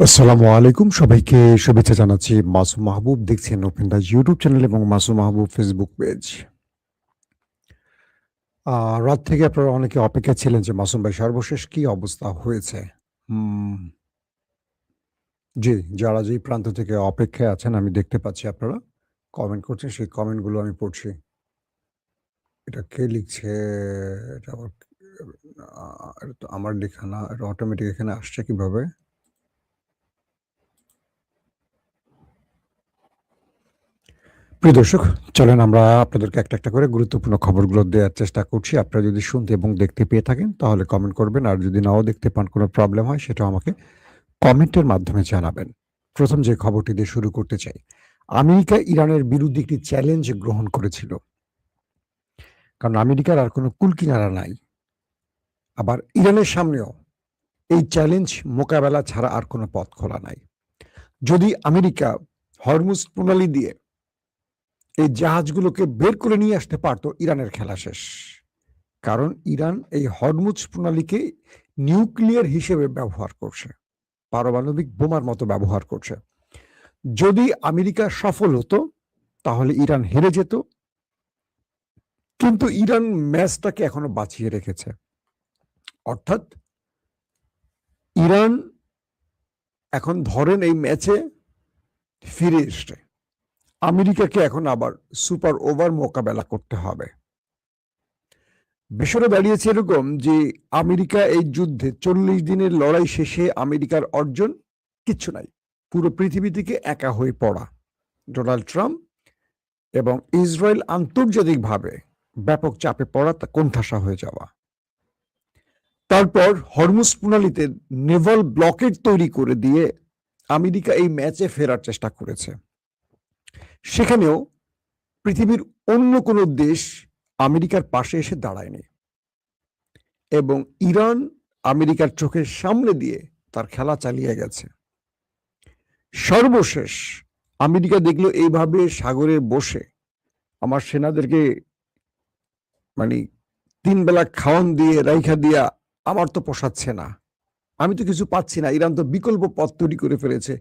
আসসালামু আলাইকুম, সবাইকে শুভেচ্ছা জানাচ্ছি। মাসুম মাহবুব দেখছেন ওপেন দ্য ইউটিউব চ্যানেল এবং মাসুম মাহবুব ফেসবুক পেজ। রাত থেকে আপনারা অনেকে অপেক্ষায় ছিলেন যে মাসুম ভাই সর্বশেষ কি অবস্থা হয়েছে? হুম, জি, যারা যেই প্রান্ত থেকে অপেক্ষায় আছেন আমি দেখতে পাচ্ছি আপনারা কমেন্ট করছেন, সেই কমেন্টগুলো আমি পড়ছি। এটা কে লিখছে? এটা আবার এটা তো আমার লেখা না, এটা অটোমেটিক এখানে আসছে কিভাবে? প্রিয় দর্শক, চলেন আমরা আপনাদেরকে একটা করে গুরুত্বপূর্ণ খবরগুলো দেওয়ার চেষ্টা করছি। আপনারা যদি শুনতে এবং দেখতে পেয়ে থাকেন তাহলে কমেন্ট করবেন। আর যদি নাও দেখতে পান, কোনো প্রবলেম হয় সেটাও আমাকে কমেন্টের মাধ্যমে জানাবেন। ১ম যে খবরটি দিয়ে শুরু করতে চাই। আমেরিকা ইরানের বিরুদ্ধে একটি চ্যালেঞ্জ গ্রহণ করেছিল। কারণ আমেরিকার আর কোনো কুলকিনারা নাই। আবার ইরানের সামনেও এই চ্যালেঞ্জ মোকাবেলা ছাড়া আর কোনো পথ খোলা নাই। যদি আমেরিকা হরমুজ প্রণালী দিয়ে এই জাহাজগুলোকে বের করে নিয়ে আসতে পারত, ইরানের খেলা শেষ। কারণ ইরান এই হরমুজ প্রণালীকে নিউক্লিয়ার হিসেবে ব্যবহার করছে, পারমাণবিক বোমার মতো ব্যবহার করছে। যদি আমেরিকা সফল হতো তাহলে ইরান হেরে যেত, কিন্তু ইরান ম্যাচটাকে এখনো বাঁচিয়ে রেখেছে। অর্থাৎ ইরান এখন ধরেন এই ম্যাচে ফিরে এসছে, আমেরিকাকে এখন আবার সুপার ওভার মোকাবেলা করতে হবে। বিষয়টা দাঁড়িয়েছে এরকম যে আমেরিকা এই যুদ্ধে ৪০ দিনের লড়াই শেষে আমেরিকার অর্জন কিচ্ছু নাই। পুরো পৃথিবী থেকে একা হয়ে পড়া। ডোনাল্ড ট্রাম্প এবং ইসরায়েল আন্তর্জাতিকভাবে ব্যাপক চাপে পড়া, তা কোণঠাসা হয়ে যাওয়া। তারপর হরমুজ প্রণালীতে নেভাল ব্লকেট তৈরি করে দিয়ে আমেরিকা এই ম্যাচে ফেরার চেষ্টা করেছে। সেখানেও পৃথিবীর অন্য কোনো দেশ আমেরিকার পাশে এসে দাঁড়ায়নি এবং ইরান আমেরিকার চোখের সামনে দিয়ে তার খেলা চালিয়ে গেছে। সর্বশেষ আমেরিকা দেখলো এইভাবে সাগরে বসে আমার সেনাদেরকে মানে ৩ বেলা খাওয়ান দিয়ে রাইখা দিয়া আমার তো পোষাচ্ছে না, আমি তো কিছু পাচ্ছি না। ইরান তো বিকল্প পথ তৈরি করে ফেলেছে,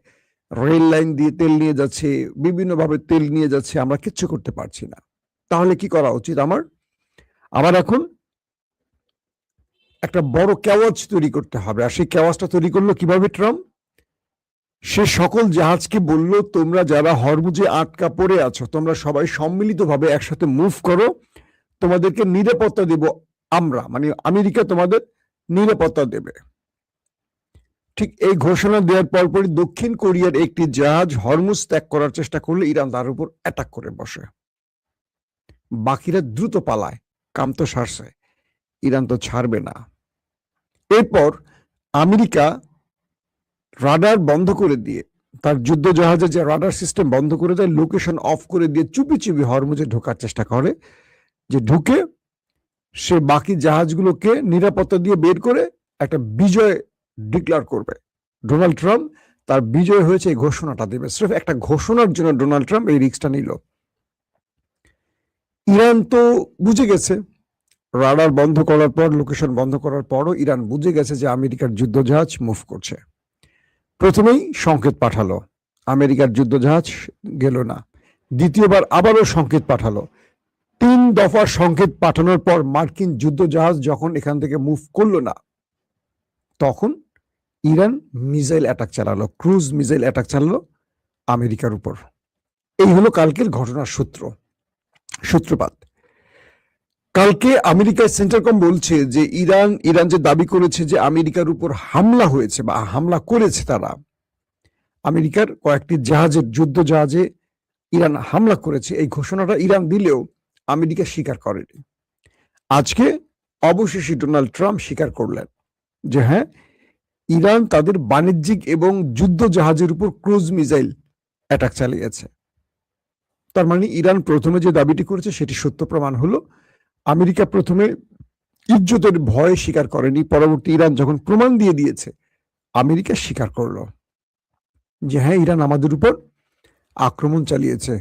রেল লাইন দিয়ে তেল নিয়ে যাচ্ছে, বিভিন্নভাবে তেল নিয়ে যাচ্ছে, আমরা কিচ্ছু করতে পারছি না। তাহলে কি করা উচিত আমার? আমার এখন একটা বড় কেওয়াজ তৈরি করতে হবে। আর সেই কেওয়াজটা তৈরি করলো কিভাবে ট্রাম্প? সে সকল জাহাজকে বলল, তোমরা যারা হরমুজে আটকা পড়ে আছো তোমরা সবাই সম্মিলিতভাবে একসাথে মুভ করো, তোমাদেরকে নিরাপত্তা দেব আমরা, মানে আমেরিকা তোমাদের নিরাপত্তা দেবে। ঠিক এই ঘোষণা দেওয়ার পরপরই দক্ষিণ কোরিয়ার একটি জাহাজ হরমুজ ত্যাগ করার চেষ্টা করলে ইরান তার উপর অ্যাটাক করে বসে। বাকিরা দ্রুত পালায়, কাম তো সারছে, ইরান তো ছাড়বে না। এরপর আমেরিকা রাডার বন্ধ করে দিয়ে, তার যুদ্ধ জাহাজের যে রাডার সিস্টেম বন্ধ করে দেয়, লোকেশন অফ করে দিয়ে চুপি চুপি হরমুজে ঢোকার চেষ্টা করে, যে ঢুকে সে বাকি জাহাজগুলোকে নিরাপত্তা দিয়ে বের করে একটা বিজয় ডিক্লেয়ার করবে। ডোনাল্ড ট্রাম্প তার বিজয় হয়েছে এই ঘোষণাটা দেবে। সির্ফ একটা ঘোষণার জন্য ডোনাল্ড ট্রাম্প এই রিস্কটা নিল। ইরান তো বুঝে গেছে, রাডার বন্ধ করার পর, লোকেশন বন্ধ করার পরও ইরান বুঝে গেছে যে আমেরিকার যুদ্ধজাহাজ মুভ করছে। প্রথমেই সংকেত পাঠালো, আমেরিকার যুদ্ধজাহাজ গেল না। দ্বিতীয়বার আবারও সংকেত পাঠালো। ৩ দফার সংকেত পাঠানোর পর মার্কিন যুদ্ধজাহাজ যখন এখান থেকে মুভ করলো না, তখন ইরান মিসাইল অ্যাটাক চালালো, ক্রুজ মিসাইল অ্যাটাক চালালো আমেরিকার উপর। এই হলো কালকের ঘটনার সূত্রপাত। কালকে আমেরিকার সেন্টারকম বলছে যে ইরান যে দাবি করেছে যে আমেরিকার উপর হামলা হয়েছে বা হামলা করেছে, তারা আমেরিকার কয়েকটি জাহাজের, যুদ্ধ জাহাজে ইরান হামলা করেছে, এই ঘোষণাটা ইরান দিলেও আমেরিকা স্বীকার করেনি। আজকে অবশেষে ডোনাল্ড ট্রাম্প স্বীকার করলেন যে হ্যাঁ, ইরান তাদের বাণিজ্যিক এবং যুদ্ধ জাহাজের উপর ক্রুজ মিসাইল অ্যাটাক চালিয়েছে। তার মানে ইরান প্রথমে যে দাবিটি করেছে সেটি সত্য প্রমাণ হলো। আমেরিকা প্রথমে ইজ্জতের ভয়ে স্বীকার করেনি, পরবর্তী ইরান যখন প্রমাণ দিয়ে দিয়েছে, আমেরিকা স্বীকার করলো যে হ্যাঁ, ইরান আমাদের উপর আক্রমণ চালিয়েছে।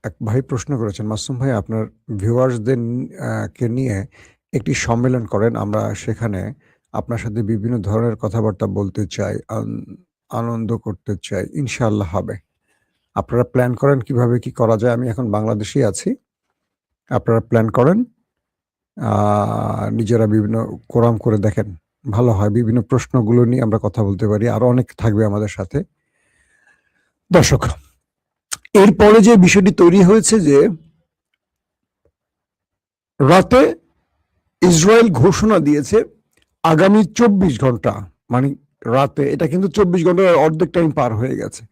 এক ভাই প্রশ্ন করেছেন, মাসুম ভাই আপনার ভিউয়ার্সদের কে নিয়ে একটি সম্মেলন করেন, আমরা সেখানে আপনার সাথে বিভিন্ন ধরনের কথাবার্তা বলতে চাই, আনন্দ করতে চাই। ইনশাআল্লাহ হবে। আপনারা প্ল্যান করেন কিভাবে কি করা যায়। আমি এখন বাংলাদেশেই আছি। আপনারা প্ল্যান করেন। নিজেরা বিভিন্ন কোরাম করে দেখেন। ভালো হয়। বিভিন্ন প্রশ্নগুলো নিয়ে আমরা কথা বলতে পারি। আরো অনেক থাকবে আমাদের সাথে। দর্শক, এরপরে যে বিষয়টি তৈরি হয়েছে যে রাতে ইসরায়েল ঘোষণা দিয়েছে আগামী 24 ঘন্টা, মানে রাতে, এটা কিন্তু 24 ঘন্টার অর্ধেক টাইম পার হয়ে গেছে।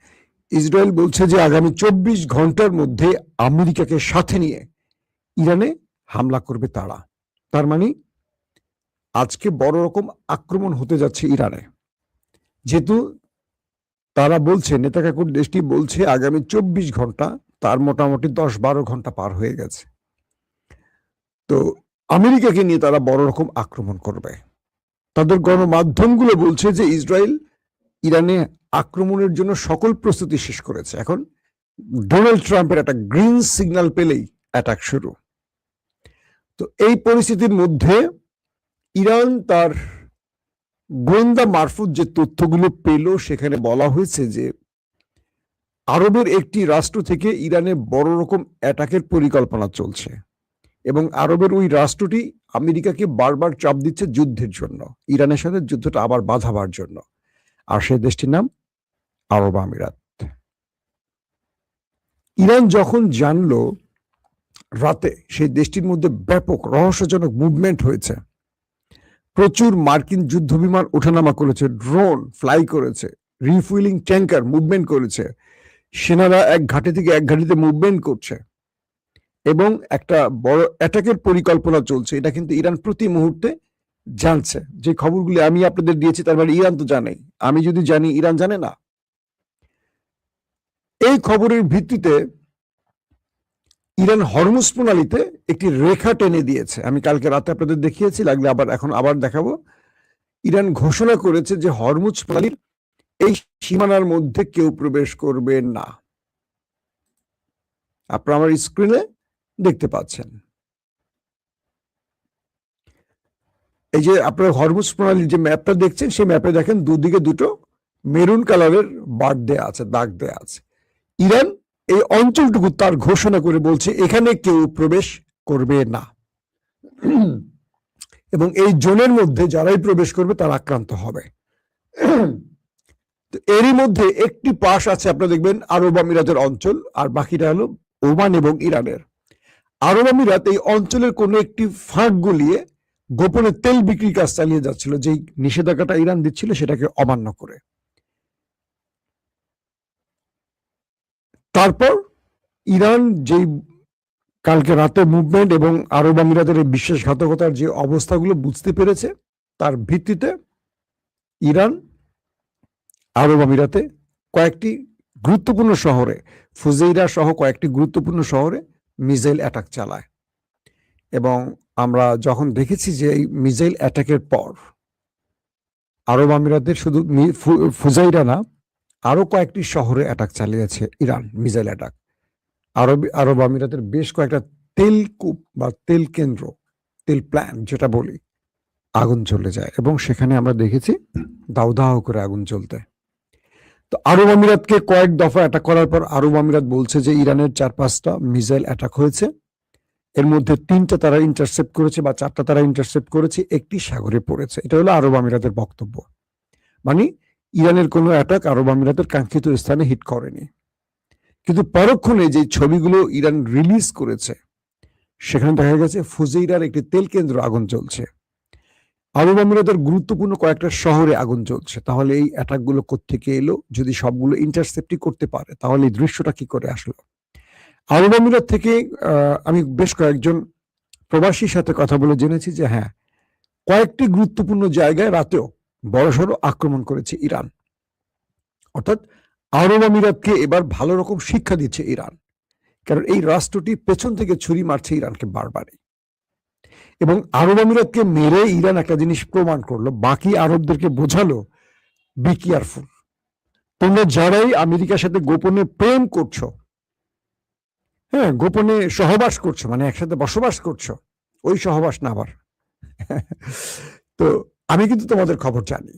ইসরায়েল বলছে যে আগামী 24 ঘন্টার মধ্যে আমেরিকাকে সাথে নিয়ে ইরানে হামলা করবে তারা। তার মানে আজকে বড় রকম আক্রমণ হতে যাচ্ছে ইরানে। যেহেতু তারা বলছে, নেতাকাকুর দেশটি বলছে আগামী 24 ঘন্টা, তার মোটামুটি 10-12 ঘন্টা পার হয়ে গেছে। তো আমেরিকাকে নিয়ে তারা বড় রকম আক্রমণ করবে। তাদের গণমাধ্যমগুলো বলছে যে ইসরায়েল ইরানে আক্রমণের জন্য সকল প্রস্তুতি শেষ করেছে। এখন ডোনাল্ড ট্রাম্পের একটা গ্রিন সিগন্যাল পেলেই অ্যাটাক শুরু। তো এই পরিস্থিতির মধ্যে ইরান তার গোয়েন্দা মারফত যে তথ্যগুলো পেল, সেখানে বলা হয়েছে যে আরবের একটি রাষ্ট্র থেকে ইরানে বড় রকম অ্যাটাকের পরিকল্পনা চলছে এবং আরবের ওই রাষ্ট্রটি আমেরিকাকে বারবার চাপ দিচ্ছে যুদ্ধের জন্য, ইরানের সাথে যুদ্ধটা আবার বাঁধাবার জন্য। আর সেই দেশটির নাম আরব আমিরাত। ইরান যখন জানলো রাতে সেই দেশটির মধ্যে ব্যাপক রহস্যজনক মুভমেন্ট হয়েছে, প্রচুর মার্কিন যুদ্ধ বিমান ওঠানামা করেছে, ড্রোন ফ্লাই করেছে, রিফুয়েলিং ট্যাঙ্কার মুভমেন্ট করেছে, সেনারা এক ঘাঁটি থেকে এক ঘাঁটিতে মুভমেন্ট করছে এবং একটা বড় অ্যাটাকের পরিকল্পনা চলছে, এটা কিন্তু ইরান প্রতি মুহূর্তে জানছে। যে খবরগুলি আমি আপনাদের দিয়েছি, তার মানে ইরান তো জানে। আমি যদি জানি, ইরান জানে না? এই খবরের ভিত্তিতে ইরান হরমুজ প্রণালীতে একটি রেখা টেনে দিয়েছে। আমি কালকে রাতে আপনাদের দেখিয়েছি, লাগলে এখন আবার দেখাবো। ইরান ঘোষণা করেছে যে হরমুজ প্রণালীর এই সীমানার মধ্যে কেউ প্রবেশ করবে না। আপনারা আমার স্ক্রিনে দেখতে পাচ্ছেন। এই যে আপনারা হরমুজ প্রণালীর যে ম্যাপটা দেখছেন, সেই ম্যাপে দেখেন দুদিকে দুটো মেরুন কালারের বার দেয়া আছে, দাগ দেয়া আছে। ইরান এই অঞ্চলটুকু তার ঘোষণা করে বলছে এখানে কেউ প্রবেশ করবে না এবং এই জোনের মধ্যে যারাই প্রবেশ করবে তারা আক্রান্ত হবে। এরই মধ্যে একটি পাশ আছে, আপনারা দেখবেন, আরব আমিরাতের অঞ্চল, আর বাকিটা হলো ওমান এবং ইরানের। আরব আমিরাত এই অঞ্চলের কোনো একটি ফাঁক গলিয়ে গোপনে তেল বিক্রির কাজ চালিয়ে যাচ্ছিল, যেই নিষেধাজ্ঞাটা ইরান দিচ্ছিল সেটাকে অমান্য করে। তারপর ইরান যেই কালকে রাতে মুভমেন্ট এবং আরব আমিরাতের বিশ্বাসঘাতকতার যে অবস্থাগুলো বুঝতে পেরেছে, তার ভিত্তিতে ইরান আরব আমিরাতে কয়েকটি গুরুত্বপূর্ণ শহরে, ফুজেইরা সহ কয়েকটি গুরুত্বপূর্ণ শহরে মিসাইল অ্যাটাক চালায়। এবং আমরা যখন দেখেছি যে এই মিসাইল অ্যাটাকের পর আরব আমিরাতের শুধু ফুজাইরা না, আরো কয়েকটি শহরে অ্যাটাক চালিয়েছে ইরান, মিসাইল অ্যাটাক। আরব আমিরাতের বেশ কয়েকটা তেল কূপ বা তেল কেন্দ্র, তেল প্ল্যান্ট যেটা বলি, আগুন জ্বলে যায় এবং সেখানে আমরা দেখেছি দাউ দাউ করে আগুন জ্বলতে। তো আরব আমিরাতকে কয়েক দফা অ্যাটাক করার পর আরব আমিরাত বলছে যে ইরানের 4-5টা মিসাইল অ্যাটাক হয়েছে, এর মধ্যে 3টা তারা ইন্টারসেপ্ট করেছে বা 4টা তারা ইন্টারসেপ্ট করেছে, একটি সাগরে পড়েছে। এটা হলো আরব আমিরাতের বক্তব্য। মানে ইরানের কোনো অ্যাটাক আরব আমিরাতের কাঙ্ক্ষিত স্থানে হিট করেনি। কিন্তু পরক্ষণে যে ছবিগুলো ইরান রিলিজ করেছে, সেখানে দেখা গেছে ফুজেইরার একটি তেল কেন্দ্র আগুন জ্বলছে, আরব আমিরাতের গুরুত্বপূর্ণ কয়েকটা শহরে আগুন জ্বলছে। তাহলে এই অ্যাটাকগুলো কোত্থেকে এলো? যদি সবগুলো ইন্টারসেপ্টই করতে পারে, তাহলে এই দৃশ্যটা কি করে আসলো? আরব আমিরাত থেকে আমি বেশ কয়েকজন প্রবাসীর সাথে কথা বলে জেনেছি যে হ্যাঁ, কয়েকটি গুরুত্বপূর্ণ জায়গায় রাতেও বড়সড় আক্রমণ করেছে ইরান। অর্থাৎ আরব আমিরাতকে এবার ভালো রকম শিক্ষা দিচ্ছে ইরান, কারণ এই রাষ্ট্রটি পেছন থেকে ছুরি মারছে ইরানকে বারবারই। এবং আরব আমিরাতকে মেরে ইরান একটা জিনিস প্রমাণ করলো, বাকি আরবদেরকে বোঝালো, বি কেয়ারফুল, তোমরা যারাই আমেরিকার সাথে গোপনে প্রেম করছো, হ্যাঁ, গোপনে সহবাস করছো, মানে একসাথে বসবাস করছো, ওই সহবাস না আবার। তো আমি কিন্তু তোমাদের খবর জানি,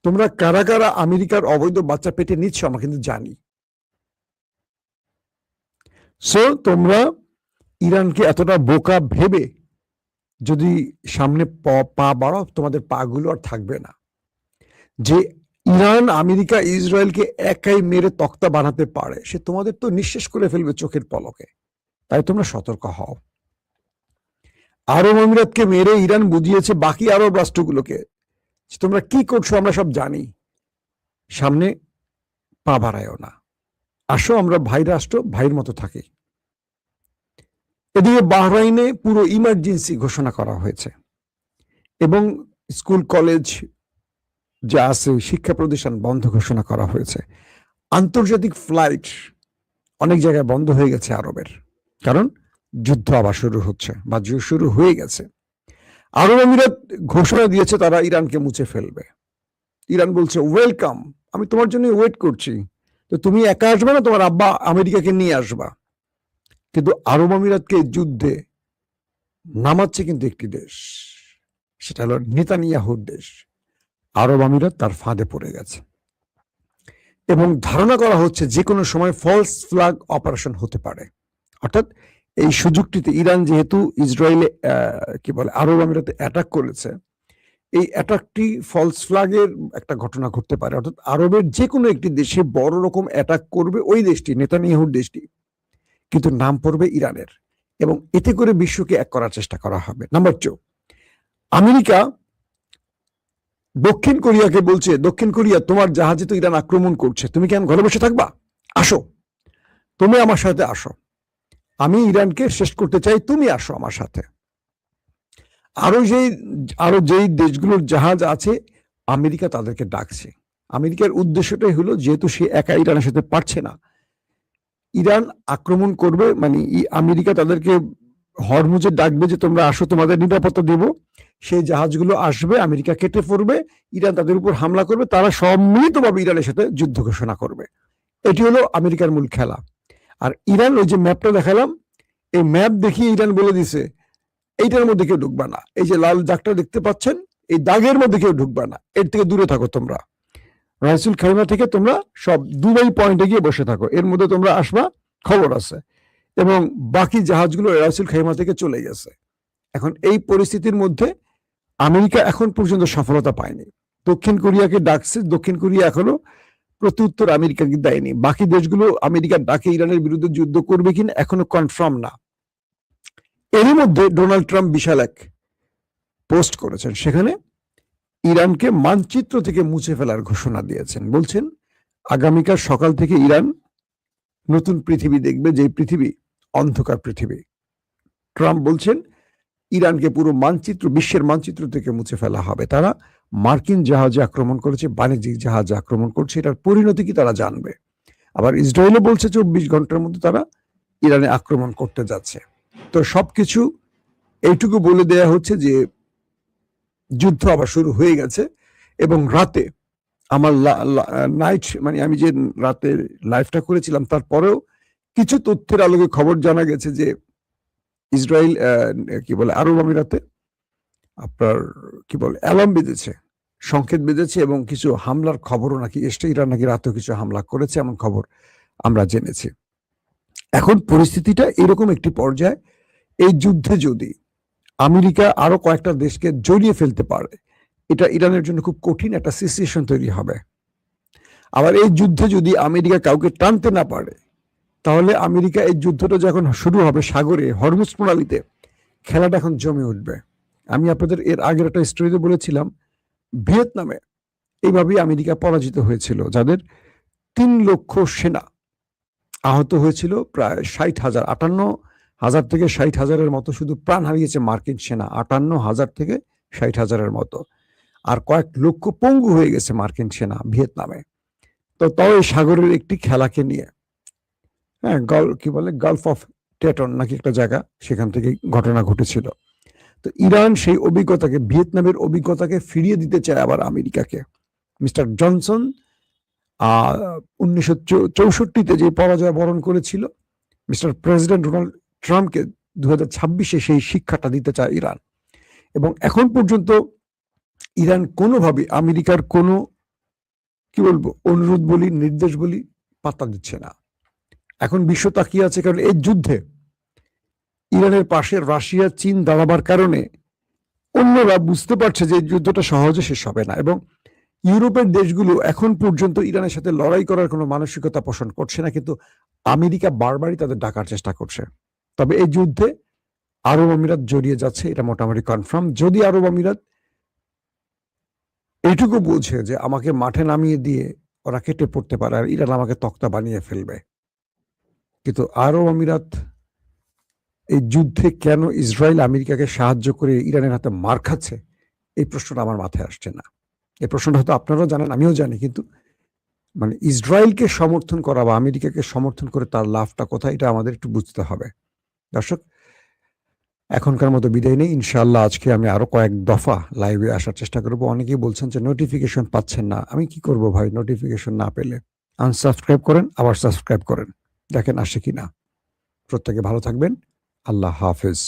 তোমরা কারা কারা আমেরিকার অবৈধ বাচ্চা পেটে নিচ্ছ আমরা কিন্তু জানি। সো তোমরা ইরানকে এতটা বোকা ভেবে যদি সামনে পা বাড়াও, তোমাদের পা গুলো আর থাকবে না। যে ইরান আমেরিকা ইসরায়েলকে একাই মেরে তক্তা বানাতে পারে, সে তোমাদের তো নিঃশেষ করে ফেলবে চোখের পলকে। তাই তোমরা সতর্ক হও। আরব আমিরাতকে মেরে ইরান বুঝিয়েছে বাকি আরব রাষ্ট্রগুলোকে তোমরা কি করছো আমরা সব জানি, সামনে পা বাড়ায়ও না, আসো আমরা ভাই রাষ্ট্র ভাইয়ের মতো থাকি। এদিকে বাহরাইনে পুরো ইমার্জেন্সি ঘোষণা করা হয়েছে এবং স্কুল কলেজ যা আছে শিক্ষা প্রতিষ্ঠান বন্ধ ঘোষণা করা হয়েছে। আন্তর্জাতিক ফ্লাইট অনেক জায়গায় বন্ধ হয়ে গেছে আরবের, কারণ যুদ্ধ আবার শুরু হচ্ছে বা শুরু হয়ে গেছে। আরব আমিরাত ঘোষণা দিয়েছে তারা ইরানকে মুছে ফেলবে। ইরান বলছে ওয়েলকাম, আমি তোমার জন্য ওয়েট করছি, তো তুমি একা আসবে না, তোমার আব্বা আমেরিকাকে নিয়ে আসবা। কিন্তু আরব আমিরাতকে যুদ্ধে নামাচ্ছে কিন্তু একটি দেশ, সেটা হলো নেতানিয়াহুর দেশ। আরব আমিরাত তার ফাঁদে পড়ে গেছে এবং ধারণা করা হচ্ছে যে কোনো সময় ফলস ফ্ল্যাগ অপারেশন হতে পারে। অর্থাৎ এই সুযোগটিতে ইরান যেহেতু ইসরায়েলে কি বলে আরব আমিরাতে অ্যাটাক করেছে, এই অ্যাটাকটি ফলস ফ্ল্যাগের একটা ঘটনা ঘটতে পারে। অর্থাৎ আরবের যে কোনো একটি দেশে বড় রকম অ্যাটাক করবে ওই দেশটি, নেতানিয়াহুর দেশটি, কিন্তু নাম পড়বে ইরানের, এবং এতে করে বিশ্বকে এক করার চেষ্টা করা হবে। নাম্বার 2, আমেরিকা দক্ষিণ কোরিয়াকে বলছে, দক্ষিণ কোরিয়া তোমার জাহাজে তো ইরান আক্রমণ করছে, তুমি কেন ঘরে বসে থাকবা, আসো, তুমি আমার সাথে আসো, আমি ইরানকে শেষ করতে চাই, তুমি আসো আমার সাথে। আরো যেই দেশগুলোর জাহাজ আছে আমেরিকা তাদেরকে ডাকছে। আমেরিকার উদ্দেশ্যটাই হলো যেহেতু সে একা ইরানের সাথে পারছে না, ইরান আক্রমণ করবে, মানে আমেরিকা তাদেরকে হরমুজে ডাকবে যে তোমরা আসো, তোমাদের নিরাপত্তা দেব। সেই জাহাজগুলো আসবে, আমেরিকা কেটে পড়বে, ইরান তাদের উপর হামলা করবে, তারা সম্মিলিতভাবে ইরানের সাথে যুদ্ধ ঘোষণা করবে। এটি হলো আমেরিকার মূল খেলা। আর ইরান ওই যে ম্যাপটা দেখালাম, এই ম্যাপ দেখিয়ে ইরান বলে দিছে এইটার মধ্যে কেউ ঢুকবা না, এই যে লাল দাগটা দেখতে পাচ্ছেন এই দাগের মধ্যে কেউ ঢুকবা না, এর থেকে দূরে থাকো তোমরা। রাইসুল খাইমা থেকে তোমরা সব দুবাই পয়েন্টে গিয়ে বসে থাকো, এর মধ্যে তোমরা আসবা, খবর আছে। এবং বাকি জাহাজগুলো রাইসুল খাইমা থেকে চলে গেছে। এখন এই পরিস্থিতির মধ্যে আমেরিকা এখন পর্যন্ত সফলতা পায়নি। দক্ষিণ কোরিয়াকে ডাকছে, দক্ষিণ কোরিয়া এখনো প্রত্যুত্তর আমেরিকাকে দেয়নি। বাকি দেশগুলো আমেরিকার ডাকে ইরানের বিরুদ্ধে যুদ্ধ করবে কিনা এখনো কনফার্ম না। এরই মধ্যে ডোনাল্ড ট্রাম্প বিশাল এক পোস্ট করেছেন, সেখানে ইরানকে মানচিত্র থেকে মুছে ফেলার ঘোষণা দিয়েছেন। বলছেন আগামীকাল সকাল থেকে ইরান নতুন পৃথিবী দেখবে, যে পৃথিবী অন্ধকার পৃথিবী। ট্রাম্প বলছেন ইরানকে পুরো মানচিত্র, বিশ্বের মানচিত্র থেকে মুছে ফেলা হবে। তারা মার্কিন জাহাজে আক্রমণ করেছে, বাণিজ্যিক জাহাজে আক্রমণ করছে, এটার পরিণতি কি তারা জানবে। আবার ইসরায়েলও বলছে 24 ঘন্টার মধ্যে তারা ইরানে আক্রমণ করতে যাচ্ছে। তো সবকিছু এইটুকু বলে দেয়া হচ্ছে যে যুদ্ধ আবার শুরু হয়ে গেছে। এবং রাতে আমার নাইট, মানে আমি যে রাতে লাইভটা করেছিলাম তারপরেও কিছু তথ্যের আলোকে খবর জানা গেছে যে ইসরায়েল কি বলে আরব আমিরাতে আপনার কি বলে অ্যালার্ম বেজেছে, সংকেত বেজেছে, এবং কিছু হামলার খবরও নাকি এসছে। ইরান নাকি রাতেও কিছু হামলা করেছে এমন খবর আমরা জেনেছি। এখন পরিস্থিতিটা এরকম একটি পর্যায়ে, এই যুদ্ধে যদি আমেরিকা আরো কয়েকটা দেশকে জড়িয়ে ফেলতে পারে, এটা ইরানের জন্য খুব কঠিন একটা সিচুয়েশন তৈরি হবে। আবার এই যুদ্ধে যদি আমেরিকা কাউকে টানতে না পারে, তাহলে আমেরিকা এই যুদ্ধটা যখন শুরু হবে সাগরে হরমুজ প্রণালীতে, খেলাটা এখন জমে উঠবে। আমি আপনাদের এর আগের একটা স্টোরিতে বলেছিলাম ভিয়েতনামে এইভাবেই আমেরিকা পরাজিত হয়েছিল, যাদের 3 লক্ষ সেনা আহত হয়েছিল, প্রায় 60,000, 58,000 থেকে 60,000-এর মতো শুধু প্রাণ হারিয়েছে মার্কিন সেনা, 58,000 থেকে 60,000-এর মতো, আর কয়েক লক্ষ পঙ্গু হয়ে গেছে মার্কিন সেনা ভিয়েতনামে। তো তাও এই সাগরের একটি খেলাকে নিয়ে, হ্যাঁ, কি বলে গালফ অফ টেটন নাকি একটা জায়গা, সেখান থেকে ঘটনা ঘটেছিল। তো ইরান সেই অভিজ্ঞতাকে, ভিয়েতনামের অভিজ্ঞতাকে ফিরিয়ে দিতে চায় আবার আমেরিকাকে। মিস্টার জনসন 1964-তে যে পরাজয় বরণ করেছিল, মিস্টার প্রেসিডেন্ট ডোনাল্ড ট্রাম্পকে 2026-এ সেই শিক্ষাটা দিতে চায় ইরান। এবং এখন পর্যন্ত ইরান কোনোভাবে আমেরিকার কোনো কি বলবো অনুরোধ বলি নির্দেশ বলি পাত্তা দিচ্ছে না। এখন বিশ্ব তাকিয়ে আছে, কারণ এই যুদ্ধে ইরানের পাশে রাশিয়া চীন দাঁড়াবার কারণে অন্যরা বুঝতে পারছে যে এই যুদ্ধটা সহজে শেষ হবে না, এবং ইউরোপের দেশগুলো এখন পর্যন্ত ইরানের সাথে লড়াই করার কোনো মানসিকতা পোষণ করছে না, কিন্তু আমেরিকা বারবারই তাদের ডাকার চেষ্টা করছে। তবে এই যুদ্ধে আরব আমিরাত জড়িয়ে যাচ্ছে, এটা মোটামুটি কনফার্ম। যদি আরব আমিরাত এইটুকু বুঝে যে আমাকে মাঠে নামিয়ে দিয়ে ওরা কেটে পড়তে পারে আর ইরান আমাকে তক্তা বানিয়ে ফেলবে, কিন্তু আরব আমিরাত এই যুদ্ধে কেন ইসরায়েল আমেরিকাকে সাহায্য করে ইরানের হাতে মার খাচ্ছে, এই প্রশ্নটা আমার মাথায় আসছে না। এই প্রশ্নটা হয়তো আপনারাও জানেন, আমিও জানি, কিন্তু মানে ইসরায়েলকে সমর্থন করা বা আমেরিকাকে সমর্থন করে তার লাভটা কোথায়, এটা আমাদের একটু বুঝতে হবে। দর্শক, এখনকার মতো বিদায় নেই। ইনশাআল্লাহ আজকে আমি আরো কয়েক দফা লাইভে আসার চেষ্টা করব। অনেকেই বলছেন যে নোটিফিকেশন পাচ্ছেন না। আমি কি করব ভাই, নোটিফিকেশন না পেলে? আনসাবস্ক্রাইব করেন, আবার সাবস্ক্রাইব করেন, দেখেন আসে কিনা। প্রত্যেকে ভালো থাকবেন। আল্লাহ হাফেজ।